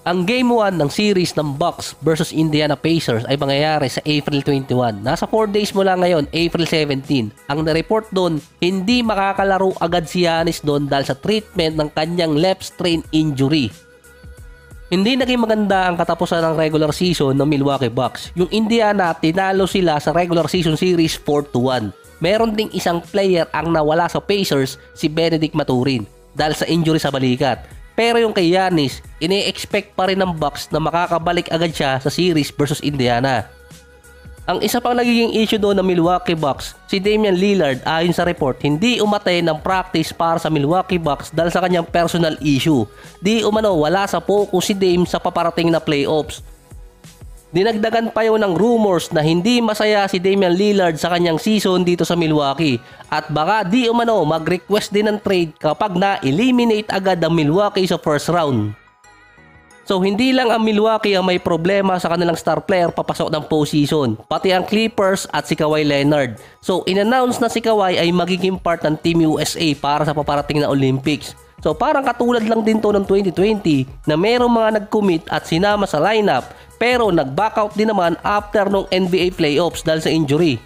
Ang Game 1 ng series ng Bucks versus Indiana Pacers ay mangyayari sa April 21. Nasa 4 days mula ngayon, April 17. Ang na-report doon, hindi makakalaro agad si Giannis doon dahil sa treatment ng kanyang left strain injury. Hindi naging maganda ang katapusan ng regular season ng Milwaukee Bucks. Yung Indiana, tinalo sila sa regular season series 4-1. Meron ding isang player ang nawala sa Pacers, si Benedict Mathurin, dahil sa injury sa balikat. Pero yung kay Giannis, ini-expect pa rin ng Bucks na makakabalik agad siya sa series versus Indiana. Ang isa pang nagiging issue doon ng Milwaukee Bucks, si Damian Lillard ayon sa report, hindi umattend ng practice para sa Milwaukee Bucks dahil sa kanyang personal issue. Di umano wala sa focus si Dame sa paparating na playoffs. Dinagdagan pa yun ng rumors na hindi masaya si Damian Lillard sa kanyang season dito sa Milwaukee at baka di umano mag-request din ng trade kapag na-eliminate agad ang Milwaukee sa first round. So hindi lang ang Milwaukee ang may problema sa kanilang star player papasok ng postseason, pati ang Clippers at si Kawhi Leonard. So in-announce na si Kawhi ay magiging part ng Team USA para sa paparating na Olympics. So parang katulad lang din to ng 2020 na merong mga nag-commit at sinama sa lineup pero nag-backout din naman after nung NBA playoffs dahil sa injury.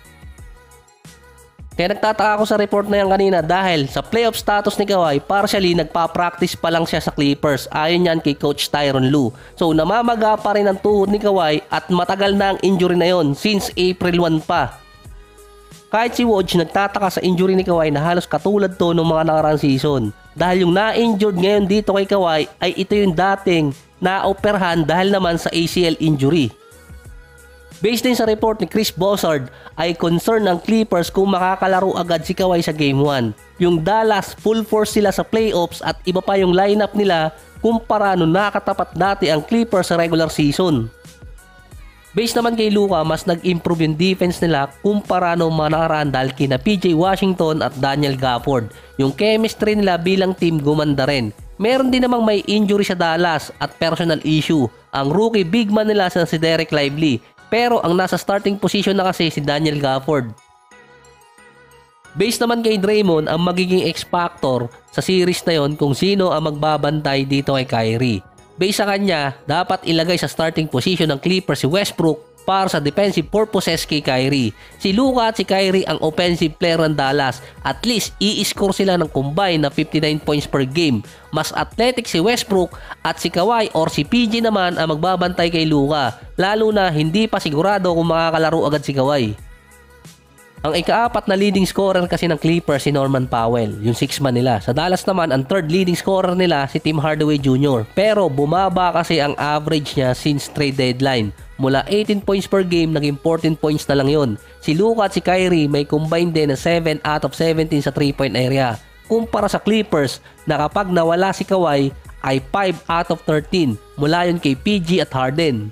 Kaya nagtataka ako sa report na yan kanina dahil sa playoff status ni Kawhi, partially nagpa-practice pa lang siya sa Clippers ayon yan kay Coach Tyronn Lue. So namamaga pa rin ang tuhod ni Kawhi at matagal na ang injury na yon since April 1 pa. Kahit si Woj nagtataka sa injury ni Kawhi na halos katulad to ng mga nakarang season. Dahil yung na-injured ngayon dito kay Kawhi ay ito yung dating na-operahan dahil naman sa ACL injury. Based din sa report ni Chris Bossard ay concern ng Clippers kung makakalaro agad si Kawhi sa Game 1. Yung Dallas full force sila sa playoffs at iba pa yung lineup nila kumpara nung nakatapat dati ang Clippers sa regular season. Based naman kay Luka, mas nag-improve yung defense nila kumpara nung mga nakaraan dahil kina PJ Washington at Daniel Gafford. Yung chemistry nila bilang team gumanda rin. Meron din namang may injury sa Dallas at personal issue. Ang rookie big man nila si Derek Lively. Pero ang nasa starting position na kasi si Daniel Gafford. Based naman kay Draymond, ang magiging X-factor sa series na yon kung sino ang magbabantay dito kay Kyrie. Based sa kanya, dapat ilagay sa starting position ng Clippers si Westbrook para sa defensive purposes kay Kyrie. Si Luka at si Kyrie ang offensive player ng Dallas. At least, i-score sila ng combine na 59 points per game. Mas athletic si Westbrook at si Kawhi or si PG naman ang magbabantay kay Luka. Lalo na hindi pa sigurado kung makakalaro agad si Kawhi. Ang ika-4 na leading scorer kasi ng Clippers si Norman Powell, yung 6-man nila. Sa Dallas naman, ang 3rd leading scorer nila si Tim Hardaway Jr. Pero bumaba kasi ang average niya since trade deadline. Mula 18 points per game, naging 14 points na lang yun. Si Luka at si Kyrie may combined din na 7 out of 17 sa 3-point area. Kumpara sa Clippers na kapag nawala si Kawhi ay 5 out of 13 mula yun kay PG at Harden.